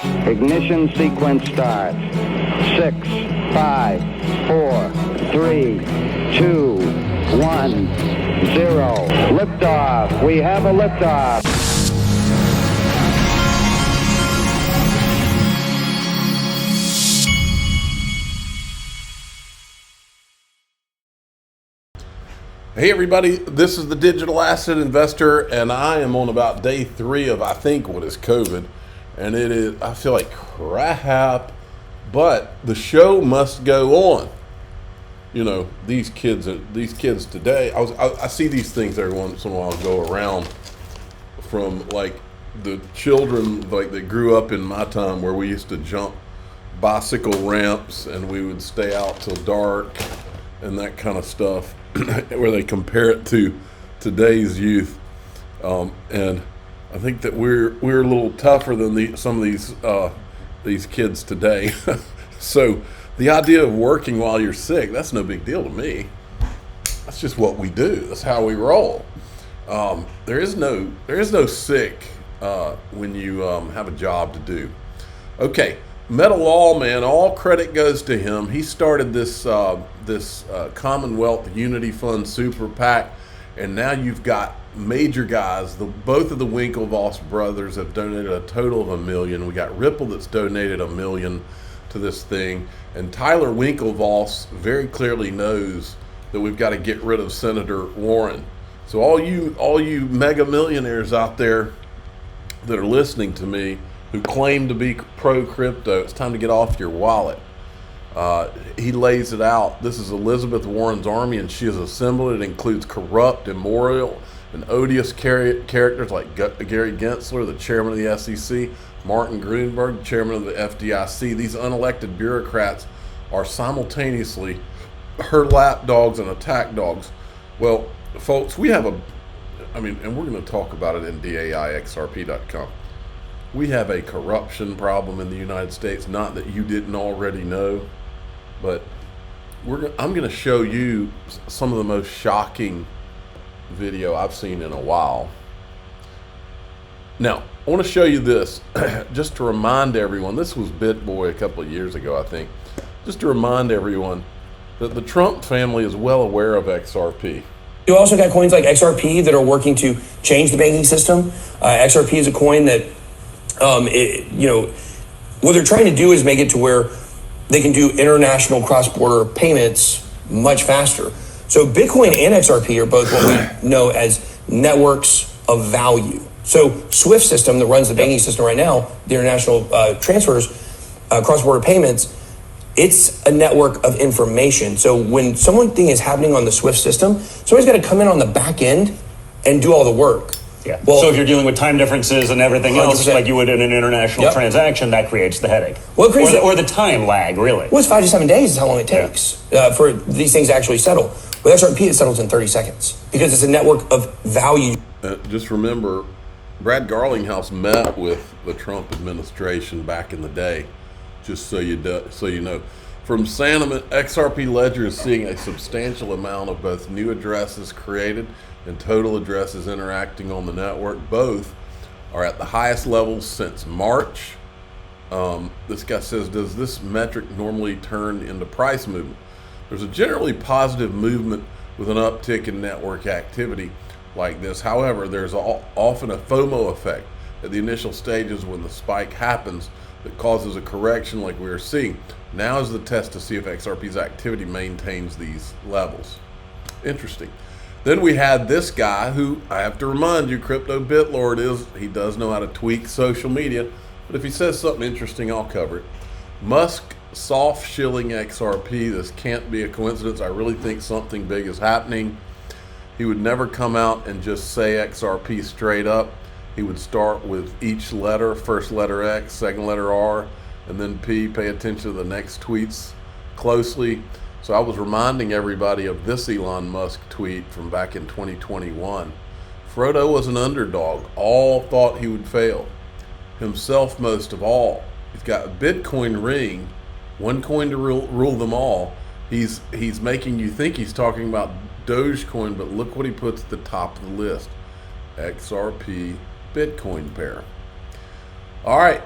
Ignition sequence start. 6, 5, 4, 3, 2, 1, 0. Liftoff. We have a liftoff. Hey everybody, this is the Digital Asset Investor, and I am on about day 3 of I think what is COVID, and it is, I feel like crap, but the show must go on. You know, these kids today, I see these things every once in a while go around from like the children like that grew up in my time where we used to jump bicycle ramps and we would stay out till dark and that kind of stuff. Where they compare it to today's youth, and I think that we're a little tougher than some of these kids today. So the idea of working while you're sick, that's no big deal to me. That's just what we do. That's how we roll. There is no sick when you have a job to do. Okay. Metal Law Man, all credit goes to him. He started this Commonwealth Unity Fund Super PAC, and now you've got major guys. Both of the Winklevoss brothers have donated a total of $1 million. We got Ripple that's donated $1 million to this thing, and Tyler Winklevoss very clearly knows that we've got to get rid of Senator Warren. So all you mega millionaires out there that are listening to me, who claim to be pro-crypto, it's time to get off your wallet. He lays it out. This is Elizabeth Warren's army, and she has assembled it. It includes corrupt, immoral, and odious characters like Gary Gensler, the chairman of the SEC, Martin Gruenberg, chairman of the FDIC. These unelected bureaucrats are simultaneously her lapdogs and attack dogs. Well, folks, we have and we're going to talk about it in DAIXRP.com. We have a corruption problem in the United States, not that you didn't already know, but I'm going to show you some of the most shocking video I've seen in a while. Now, I want to show you this just to remind everyone. This was BitBoy a couple of years ago, I think. Just to remind everyone that the Trump family is well aware of XRP. You also got coins like XRP that are working to change the banking system. XRP is a coin that what they're trying to do is make it to where they can do international cross-border payments much faster. So Bitcoin and XRP are both what we know as networks of value. So SWIFT system that runs the banking system right now, the international transfers, cross-border payments, it's a network of information. So when something is happening on the SWIFT system, somebody's got to come in on the back end and do all the work. Yeah. Well, so if you're dealing with time differences and everything 100%. Else, like you would in an international transaction, that creates the headache. Well, or the time lag, really. Well, it's 5 to 7 days is how long it takes for these things to actually settle. With XRP, it settles in 30 seconds because it's a network of value. Just remember, Brad Garlinghouse met with the Trump administration back in the day, just so you know. From Sentiment, XRP Ledger is seeing a substantial amount of both new addresses created and total addresses interacting on the network. Both are at the highest levels since March. This guy says, does this metric normally turn into price movement? There's a generally positive movement with an uptick in network activity like this. However, there's often a FOMO effect at the initial stages when the spike happens that causes a correction like we are seeing. Now is the test to see if XRP's activity maintains these levels. Interesting. Then we had this guy who, I have to remind you, Crypto Bitlord he does know how to tweak social media, but if he says something interesting, I'll cover it. Musk soft shilling XRP. This can't be a coincidence. I really think something big is happening. He would never come out and just say XRP straight up. He would start with each letter, first letter X, second letter R, and then P. Pay attention to the next tweets closely. So I was reminding everybody of this Elon Musk tweet from back in 2021. Frodo was an underdog. All thought he would fail. Himself most of all. He's got a Bitcoin ring, one coin to rule them all. He's making you think he's talking about Dogecoin, but look what he puts at the top of the list. XRP Bitcoin pair. All right,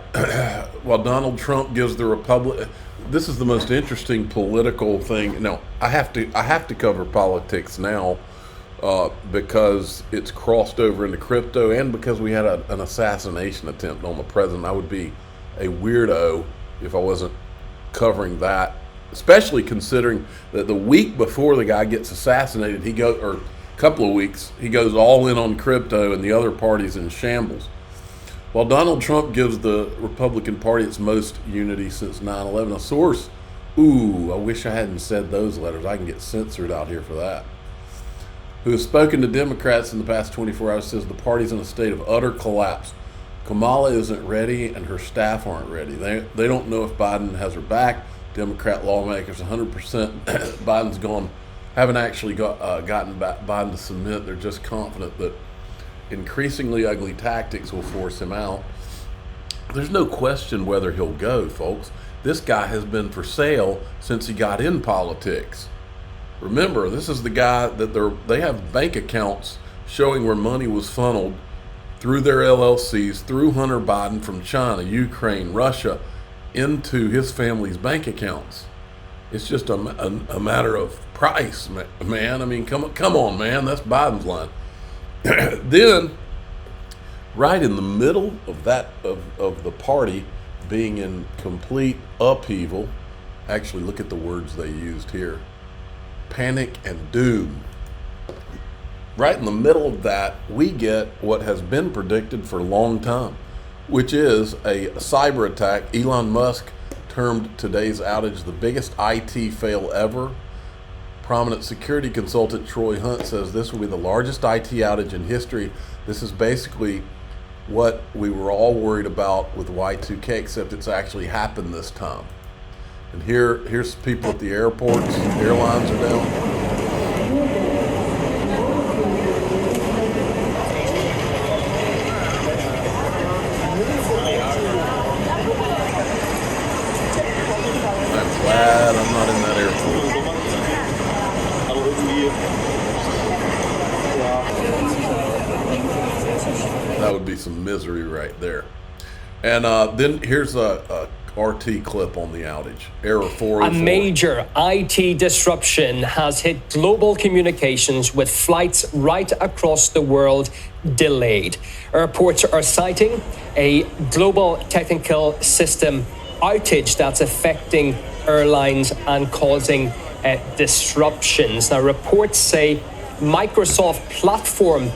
while Donald Trump gives the Republic, this is the most interesting political thing. Now, I have to cover politics now because it's crossed over into crypto, and because we had an assassination attempt on the president. I would be a weirdo if I wasn't covering that, especially considering that the week before the guy gets assassinated, or a couple of weeks, he goes all in on crypto and the other party's in shambles. While Donald Trump gives the Republican Party its most unity since 9/11, a source, I wish I hadn't said those letters. I can get censored out here for that, who has spoken to Democrats in the past 24 hours, says the party's in a state of utter collapse. Kamala isn't ready and her staff aren't ready. They don't know if Biden has her back. Democrat lawmakers, 100% Biden's gone, haven't actually gotten Biden to submit. They're just confident that increasingly ugly tactics will force him out. There's no question whether he'll go, folks. This guy has been for sale since he got in politics. Remember, this is the guy that they have bank accounts showing where money was funneled through their LLCs, through Hunter Biden from China, Ukraine, Russia, into his family's bank accounts. It's just a matter of price, man. I mean, come on, man. That's Biden's line. Then, right in the middle of the party being in complete upheaval, actually look at the words they used here. Panic and doom. Right in the middle of that, we get what has been predicted for a long time, which is a cyber attack. Elon Musk termed today's outage the biggest IT fail ever. Prominent security consultant Troy Hunt says this will be the largest IT outage in history. This is basically what we were all worried about with Y2K, except it's actually happened this time. And here's people at the airports. Airlines are down. I'm glad I'm not in that airport. That would be some misery right there. And then here's a RT clip on the outage. Error 404. A major IT disruption has hit global communications, with flights right across the world delayed. Airports are citing a global technical system outage that's affecting airlines and causing disruptions. Now, reports say Microsoft platform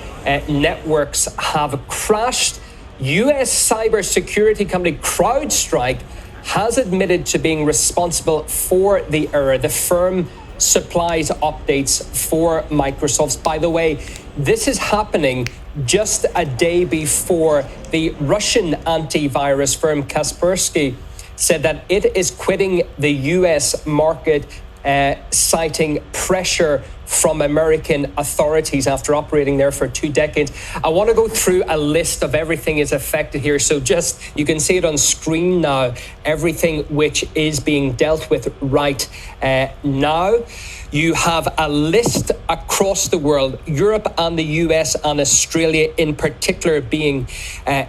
networks have crashed. US cybersecurity company CrowdStrike has admitted to being responsible for the error. The firm supplies updates for Microsoft. By the way, this is happening just a day before the Russian antivirus firm Kaspersky said that it is quitting the US market, citing pressure from American authorities after operating there for 2 decades. I want to go through a list of everything is affected here. So just, you can see it on screen now, everything which is being dealt with right now. You have a list across the world, Europe and the US and Australia in particular being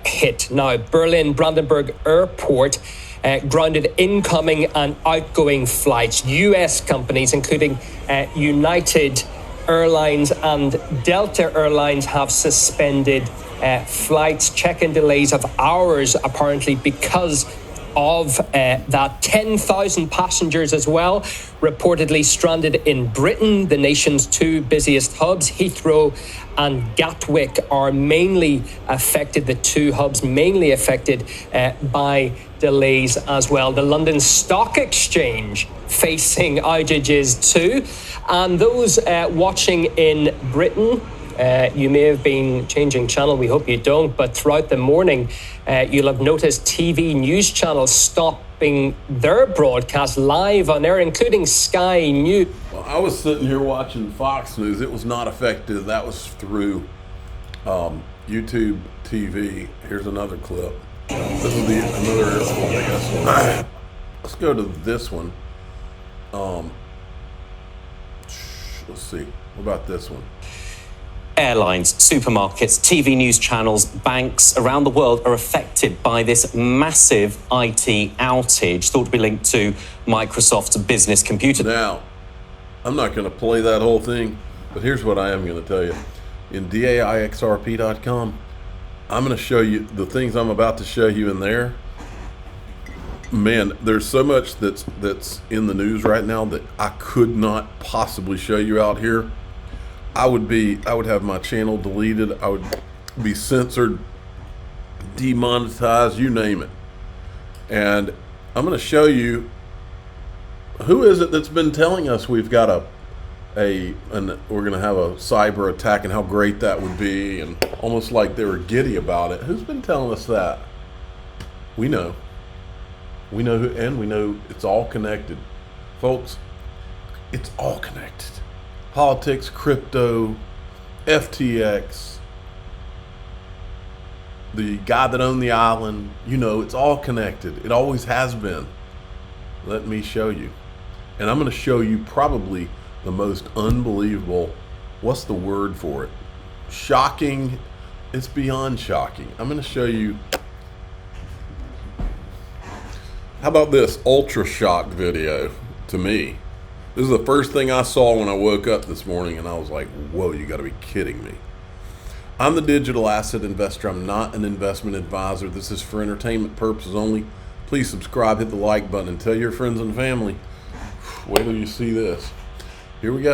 hit. Now, Berlin Brandenburg Airport grounded incoming and outgoing flights. US companies, including United Airlines and Delta Airlines, have suspended flights. Check-in delays of hours, apparently, because of that. 10,000 passengers as well reportedly stranded in Britain. The nation's 2 busiest hubs, Heathrow and Gatwick, are mainly affected. The 2 hubs mainly affected by delays as well. The London Stock Exchange facing outages too. And those watching in Britain, you may have been changing channel, we hope you don't, but throughout the morning you'll have noticed TV news channels stopping their broadcast live on air, including Sky News. Well, I was sitting here watching Fox News. It was not affected. That was through YouTube TV. Here's another clip. This is another airport, I guess. Let's go to this one. Let's see. What about this one? Airlines, supermarkets, TV news channels, banks around the world are affected by this massive IT outage thought to be linked to Microsoft's business computer. Now, I'm not going to play that whole thing, but here's what I am going to tell you. In DAIXRP.com, I'm going to show you the things I'm about to show you in there. Man, there's so much that's in the news right now that I could not possibly show you out here. I would have my channel deleted. I would be censored, demonetized, you name it. And I'm going to show you who is it that's been telling us we've got we're going to have a cyber attack and how great that would be, and almost like they were giddy about it. Who's been telling us that? We know. We know who, and we know it's all connected. Folks, it's all connected. Politics, crypto, FTX, the guy that owned the island, it's all connected. It always has been. Let me show you. And I'm going to show you probably the most unbelievable, what's the word for it? Shocking. It's beyond shocking. I'm going to show you. How about this ultra shock video to me? This is the first thing I saw when I woke up this morning, and I was like, whoa, you got to be kidding me. I'm the digital asset investor. I'm not an investment advisor. This is for entertainment purposes only. Please subscribe, hit the like button, and tell your friends and family. Wait till you see this. Here we go.